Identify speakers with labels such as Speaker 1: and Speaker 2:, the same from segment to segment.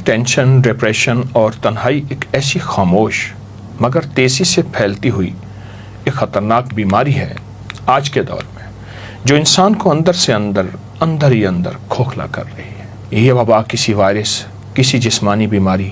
Speaker 1: Tension, depression اور تنہائی ایک ایسی خاموش مگر تیزی سے پھیلتی ہوئی ایک خطرناک بیماری ہے آج کے دور میں، جو انسان کو اندر سے اندر ہی کھوکھلا کر رہی ہے۔ یہ وبا کسی وائرس، کسی جسمانی بیماری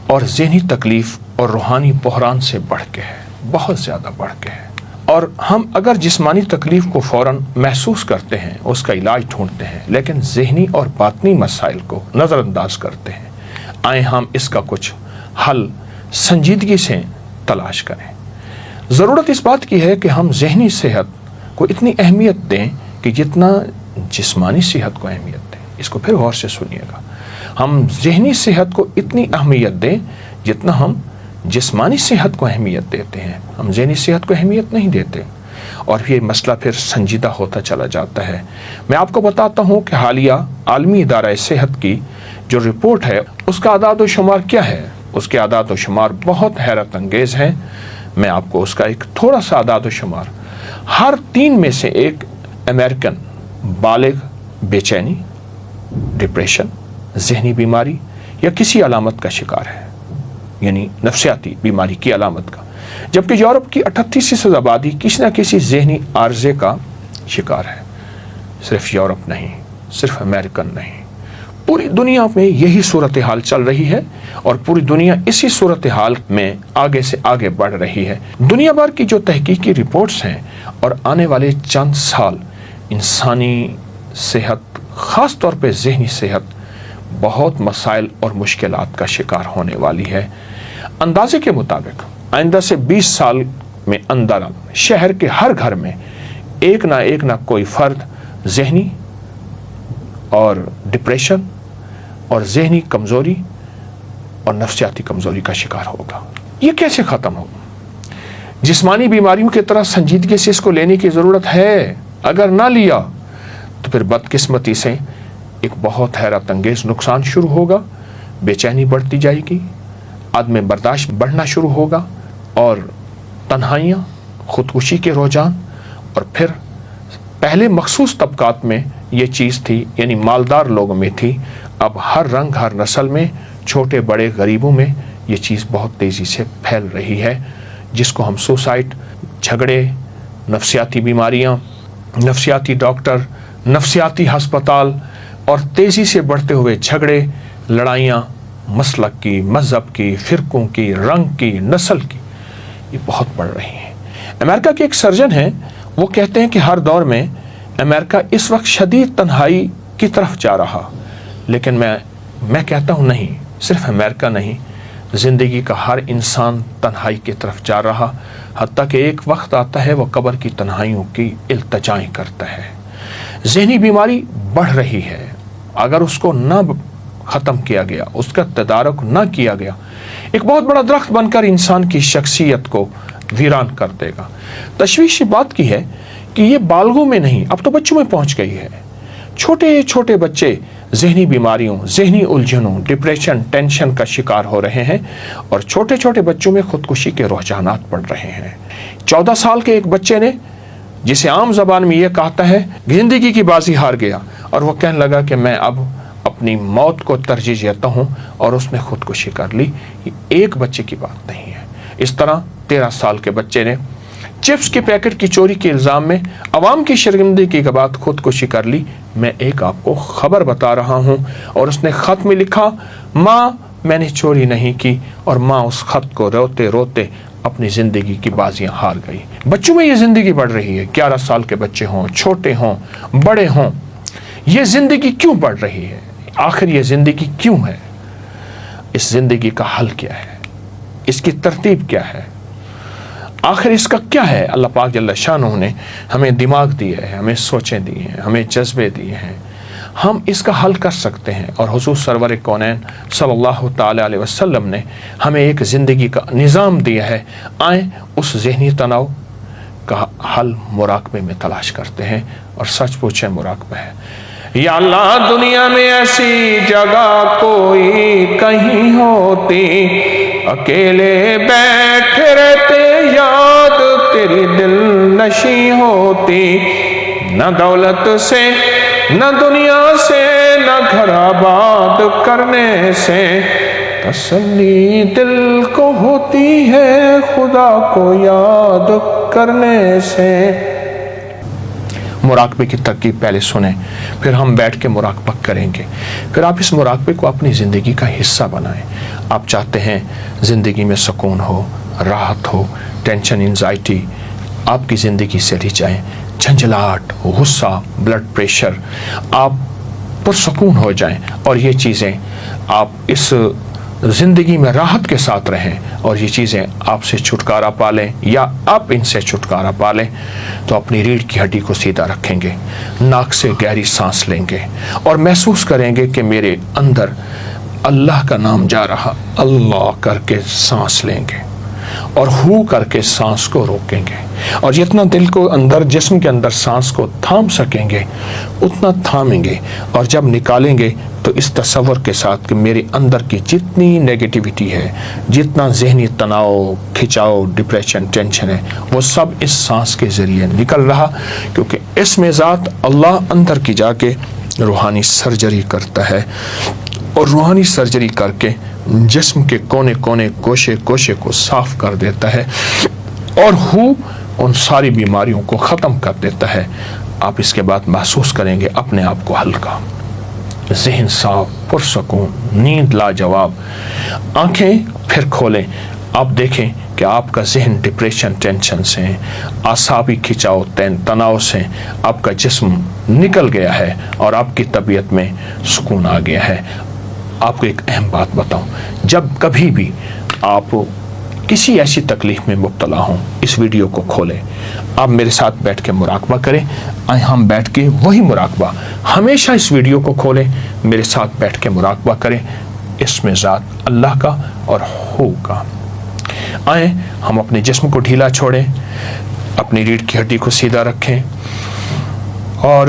Speaker 1: اور ذہنی تکلیف اور روحانی بحران سے بڑھ کے ہے، بہت زیادہ بڑھ کے ہے۔ اور ہم اگر جسمانی تکلیف کو فوراً محسوس کرتے ہیں، اس کا علاج ڈھونڈتے ہیں، لیکن ذہنی اور باطنی مسائل کو نظر انداز کرتے ہیں۔ آئیں ہم اس کا کچھ حل سنجیدگی سے تلاش کریں۔ ضرورت اس بات کی ہے کہ ہم ذہنی صحت کو اتنی اہمیت دیں کہ جتنا جسمانی صحت کو اہمیت دیں۔ اس کو پھر غور سے سنیے گا۔ ہم ذہنی صحت کو اتنی اہمیت دیں جتنا ہم جسمانی صحت کو اہمیت دیتے ہیں۔ ہم ذہنی صحت کو اہمیت نہیں دیتے اور یہ مسئلہ پھر سنجیدہ ہوتا چلا جاتا ہے۔ میں آپ کو بتاتا ہوں کہ حالیہ عالمی ادارہ صحت کی جو رپورٹ ہے، اس کا اعداد و شمار کیا ہے۔ اس کے اعداد و شمار بہت حیرت انگیز ہیں۔ میں آپ کو اس کا ایک تھوڑا سا اعداد و شمار، ہر 3 میں سے ایک امریکن بالغ بے چینی، ڈپریشن، ذہنی بیماری یا کسی علامت کا شکار ہے، یعنی نفسیاتی بیماری کی علامت کا، جبکہ یورپ کی 38% آبادی کسی نہ کسی ذہنی عارضے کا شکار ہے۔ صرف یورپ نہیں، صرف امریکن نہیں، پوری دنیا میں یہی صورتحال چل رہی ہے اور پوری دنیا اسی صورتحال میں آگے سے آگے بڑھ رہی ہے۔ دنیا بھر کی جو تحقیقی رپورٹس ہیں اور آنے والے چند سال انسانی صحت، خاص طور پہ ذہنی صحت، بہت مسائل اور مشکلات کا شکار ہونے والی ہے۔ اندازے کے مطابق آئندہ سے 20 سال میں اندر شہر کے ہر گھر میں ایک نہ کوئی فرد ذہنی اور ڈپریشن اور ذہنی کمزوری اور نفسیاتی کمزوری کا شکار ہوگا۔ یہ کیسے ختم ہوگا؟ جسمانی بیماریوں کی طرح سنجیدگی سے اس کو لینے کی ضرورت ہے۔ اگر نہ لیا تو پھر بدقسمتی سے ایک بہت حیرت انگیز نقصان شروع ہوگا۔ بے چینی بڑھتی جائے گی، عدم برداشت بڑھنا شروع ہوگا اور تنہائیاں، خودکشی کے رجحان، اور پھر پہلے مخصوص طبقات میں یہ چیز تھی، یعنی مالدار لوگوں میں تھی، اب ہر رنگ، ہر نسل میں، چھوٹے بڑے غریبوں میں یہ چیز بہت تیزی سے پھیل رہی ہے، جس کو ہم سوسائڈ، جھگڑے، نفسیاتی بیماریاں، نفسیاتی ڈاکٹر، نفسیاتی ہسپتال اور تیزی سے بڑھتے ہوئے جھگڑے، لڑائیاں مسلک کی، مذہب کی، فرقوں کی، رنگ کی، نسل کی، یہ بہت بڑھ رہی ہیں۔ امریکہ کے ایک سرجن ہیں، وہ کہتے ہیں کہ ہر دور میں امریکہ اس وقت شدید تنہائی کی طرف جا رہا، لیکن میں کہتا ہوں نہیں، صرف امریکہ نہیں، زندگی کا ہر انسان تنہائی کی طرف جا رہا، حتیٰ کہ ایک وقت آتا ہے وہ قبر کی تنہائیوں کی التجائیں کرتا ہے۔ ذہنی بیماری بڑھ رہی ہے، اگر اس کو نہ ختم کیا گیا، اس کا تدارک نہ کیا گیا، ایک بہت بڑا درخت بن کر انسان کی شخصیت کو ویران کر دے گا۔ تشویش بات کی ہے کہ یہ بالغوں میں نہیں، اب تو بچوں میں پہنچ گئی ہے۔ چھوٹے چھوٹے بچے ذہنی بیماریوں، ذہنی الجھنوں، ڈپریشن، ٹینشن کا شکار ہو رہے ہیں اور چھوٹے چھوٹے بچوں میں خودکشی کے رجحانات بڑھ رہے ہیں۔ 14 سال کے ایک بچے نے، جسے عام زبان میں یہ کہتا ہے زندگی کی بازی ہار گیا، اور وہ کہنے لگا کہ میں اب اپنی موت کو ترجیح دیتا ہوں، اور اس نے خودکشی کر لی۔ یہ ایک بچے کی بات نہیں ہے۔ اس طرح 13 سال کے بچے نے چپس کے پیکٹ کی چوری کے الزام میں عوام کی شرمندگی کے بعد خودکشی کر لی۔ میں ایک آپ کو خبر بتا رہا ہوں، اور اس نے خط میں لکھا، ماں میں نے چوری نہیں کی، اور ماں اس خط کو روتے روتے اپنی زندگی کی بازیاں ہار گئی۔ بچوں میں یہ زندگی بڑھ رہی ہے، 11 سال کے بچے ہوں، چھوٹے ہوں، بڑے ہوں، یہ زندگی کیوں بڑھ رہی ہے؟ آخر یہ زندگی کیوں ہے؟ اس زندگی کا حل کیا ہے؟ اس کی ترتیب کیا ہے؟ آخر اس کا کیا ہے؟ اللہ پاک جل شانہ نے ہمیں دماغ دیے ہیں، ہمیں سوچیں دی ہیں، ہمیں جذبے دیے ہیں، ہم اس کا حل کر سکتے ہیں۔ اور حضور سرور کونین صلی اللہ تعالی علیہ وسلم نے ہمیں ایک زندگی کا نظام دیا ہے۔ آئیں اس ذہنی تناؤ کا حل مراقبے میں تلاش کرتے ہیں، اور سچ پوچھیں مراقبہ ہے۔ یا اللہ، دنیا میں ایسی جگہ کوئی کہیں ہوتی، اکیلے بیٹھے رہتے یاد تیری دل نشیں ہوتی، نہ دولت سے، نہ دنیا سے، نہ گھر آباد کرنے سے، تسلی دل کو ہوتی ہے خدا کو یاد کرنے سے۔ مراقبے کی ترکیب پہلے سنیں، پھر ہم بیٹھ کے مراقبہ کریں گے، پھر آپ اس مراقبے کو اپنی زندگی کا حصہ بنائیں۔ آپ چاہتے ہیں زندگی میں سکون ہو، راحت ہو، ٹینشن انزائٹی آپ کی زندگی سے ہٹ جائیں، جھنجھلاہٹ، غصہ، بلڈ پریشر، آپ پرسکون ہو جائیں، اور یہ چیزیں آپ اس زندگی میں راحت کے ساتھ رہیں، اور یہ چیزیں آپ سے چھٹکارا پا لیں یا آپ ان سے چھٹکارا پا لیں، تو اپنی ریڑھ کی ہڈی کو سیدھا رکھیں گے، ناک سے گہری سانس لیں گے اور محسوس کریں گے کہ میرے اندر اللہ کا نام جا رہا، اللہ کر کے سانس لیں گے اور ہو کر کے سانس کو روکیں گے، اور جتنا دل کو اندر، جسم کے اندر سانس کو تھام سکیں گے اتنا تھامیں گے، اور جب نکالیں گے تو اس تصور کے ساتھ کہ میرے اندر کی جتنی نیگیٹیوٹی ہے، جتنا ذہنی تناؤ، کھچاؤ، ڈپریشن، ٹینشن ہے، وہ سب اس سانس کے ذریعے نکل رہا، کیونکہ اس میں ذات اللہ اندر کی جا کے روحانی سرجری کرتا ہے، اور روحانی سرجری کر کے جسم کے کونے کونے، گوشے گوشے کو صاف کر دیتا ہے، اور ہو ان ساری بیماریوں کو ختم کر دیتا ہے۔ آپ اس کے بعد محسوس کریں گے اپنے آپ کو ہلکا، ذہن صاف، پرسکون، نیند لاجواب۔ آنکھیں پھر کھولیں، آپ دیکھیں کہ آپ کا ذہن ڈپریشن، ٹینشن سے، اعصابی کھچاؤ، تناؤ سے آپ کا جسم نکل گیا ہے، اور آپ کی طبیعت میں سکون آ گیا ہے۔ آپ کو ایک اہم بات بتاؤں، جب کبھی بھی آپ کسی ایسی تکلیف میں مبتلا ہوں، اس ویڈیو کو کھولیں، آپ میرے ساتھ بیٹھ کے مراقبہ کریں، ہم بیٹھ کے وہی مراقبہ، ہمیشہ اس ویڈیو کو کھولیں، میرے ساتھ بیٹھ کے مراقبہ کریں، اس میں ذات اللہ کا اور ہو کا۔ آئیں ہم اپنے جسم کو ڈھیلا چھوڑیں، اپنی ریڑھ کی ہڈی کو سیدھا رکھیں، اور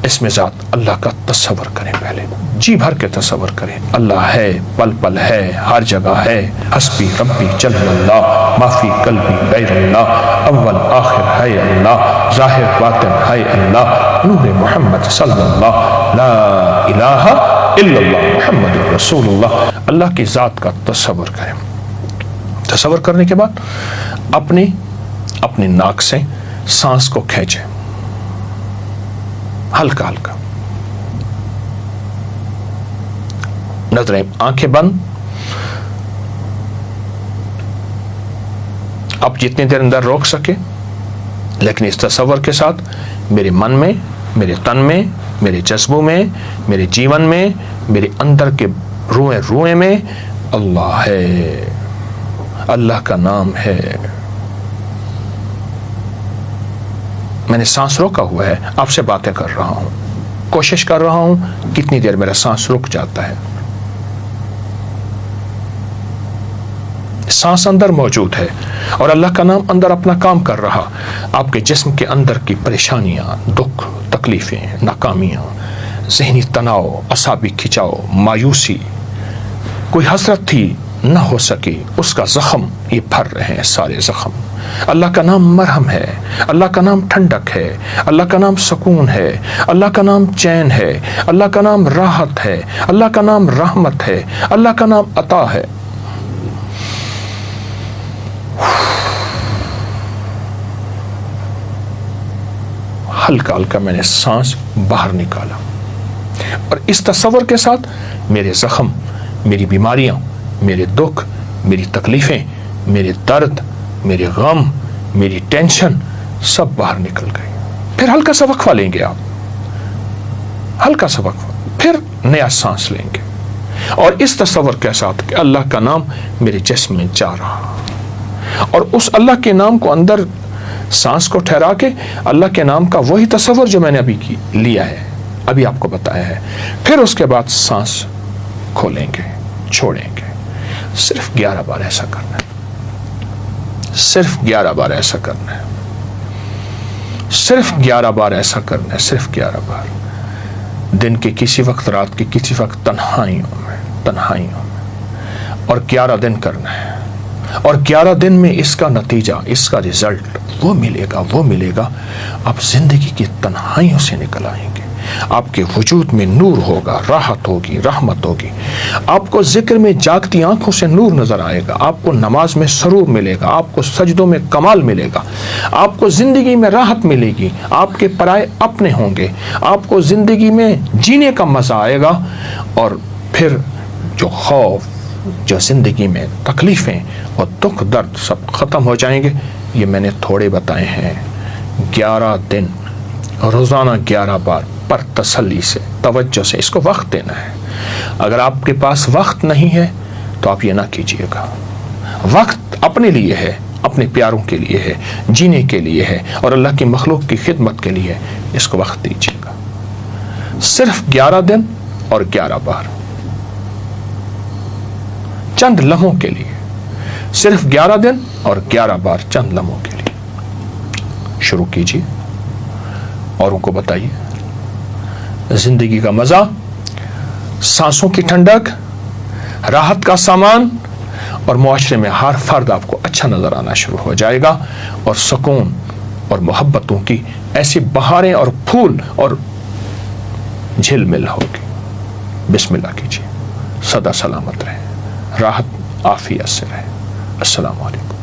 Speaker 1: اس میں ذات اللہ کا تصور کریں، پہلے جی بھر کے تصور کریں، اللہ ہے، پل پل ہے، ہر جگہ ہے، حسبی ربی جل اللہ، ما فی قلبی غیر اللہ، اول آخر ہے اللہ، ظاہر باطن ہے اللہ، نور محمد صلی اللہ، لا الہ الا اللہ محمد رسول اللہ۔ اللہ کی ذات کا تصور کریں۔ تصور کرنے کے بعد اپنی ناک سے سانس کو کھینچیں، ہلکا ہلکا، نظریں، آنکھیں بند۔ آپ جتنی دیر اندر روک سکے، لیکن اس تصور کے ساتھ میرے من میں، میرے تن میں، میرے جذبوں میں، میرے جیون میں، میرے اندر کے روئیں روئیں میں اللہ ہے، اللہ کا نام ہے۔ میں نے سانس روکا ہوا ہے، آپ سے باتیں کر رہا ہوں، کوشش کر رہا ہوں کتنی دیر میرا سانس رک جاتا ہے۔ سانس اندر موجود ہے اور اللہ کا نام اندر اپنا کام کر رہا۔ آپ کے جسم کے اندر کی پریشانیاں، دکھ، تکلیفیں، ناکامیاں، ذہنی تناؤ، اعصابی کھچاؤ، مایوسی، کوئی حسرت تھی نہ ہو سکی، اس کا زخم یہ بھر رہے ہیں، سارے زخم۔ اللہ کا نام مرہم ہے، اللہ کا نام ٹھنڈک ہے، اللہ کا نام سکون ہے، اللہ کا نام چین ہے، اللہ کا نام راحت ہے، اللہ کا نام رحمت ہے، اللہ کا نام عطا ہے۔ ہلکا ہلکا میں نے سانس باہر نکالا، اور اس تصور کے ساتھ میرے زخم، میری بیماریاں، میرے دکھ، میری تکلیفیں، میرے درد، میرے غم، میری ٹینشن سب باہر نکل گئی۔ پھر ہلکا سا وقفہ لیں گے، آپ ہلکا سا وقفہ، پھر نیا سانس لیں گے، اور اس تصور کے ساتھ کہ اللہ کا نام میرے جسم میں جا رہا، اور اس اللہ کے نام کو اندر سانس کو ٹھہرا کے اللہ کے نام کا وہی تصور جو میں نے ابھی لیا ہے، ابھی آپ کو بتایا ہے، پھر اس کے بعد سانس کھولیں گے، چھوڑیں گے۔ صرف 11 بار ایسا کرنا ہے، صرف 11 بار ایسا کرنا ہے، صرف 11 بار ایسا کرنا ہے، صرف 11 بار، دن کے کسی وقت، رات کے کسی وقت، تنہائیوں میں، اور 11 دن کرنا ہے، اور 11 دن میں اس کا نتیجہ، اس کا رزلٹ وہ ملے گا۔ آپ زندگی کی تنہائیوں سے نکل آئیں گے، آپ کے وجود میں نور ہوگا، راحت ہوگی، رحمت ہوگی، آپ کو ذکر میں جاگتی آنکھوں سے نور نظر آئے گا، آپ کو نماز میں سرور ملے گا، آپ کو سجدوں میں کمال ملے گا، آپ کو زندگی میں راحت ملے گی، آپ کے پرائے اپنے ہوں گے، آپ کو زندگی میں جینے کا مزہ آئے گا، اور پھر جو خوف، جو زندگی میں تکلیفیں اور دکھ درد سب ختم ہو جائیں گے۔ یہ میں نے تھوڑے بتائے ہیں۔ 11 دن روزانہ 11 بار پر تسلی سے، توجہ سے اس کو وقت دینا ہے۔ اگر آپ کے پاس وقت نہیں ہے تو آپ یہ نہ کیجیے گا۔ وقت اپنے لیے ہے، اپنے پیاروں کے لیے ہے، جینے کے لیے ہے، اور اللہ کی مخلوق کی خدمت کے لیے، اس کو وقت دیجیے گا۔ صرف 11 دن اور 11 بار، چند لمحوں کے لیے، صرف 11 دن اور 11 بار چند لمحوں کے لیے شروع کیجیے، اوروں کو بتائیے۔ زندگی کا مزہ، سانسوں کی ٹھنڈک، راحت کا سامان، اور معاشرے میں ہر فرد آپ کو اچھا نظر آنا شروع ہو جائے گا، اور سکون اور محبتوں کی ایسی بہاریں اور پھول اور جھل مل ہوگی۔ بسم اللہ کیجیے، سدا سلامت رہے، راحت عافیت سے رہے۔ السلام علیکم۔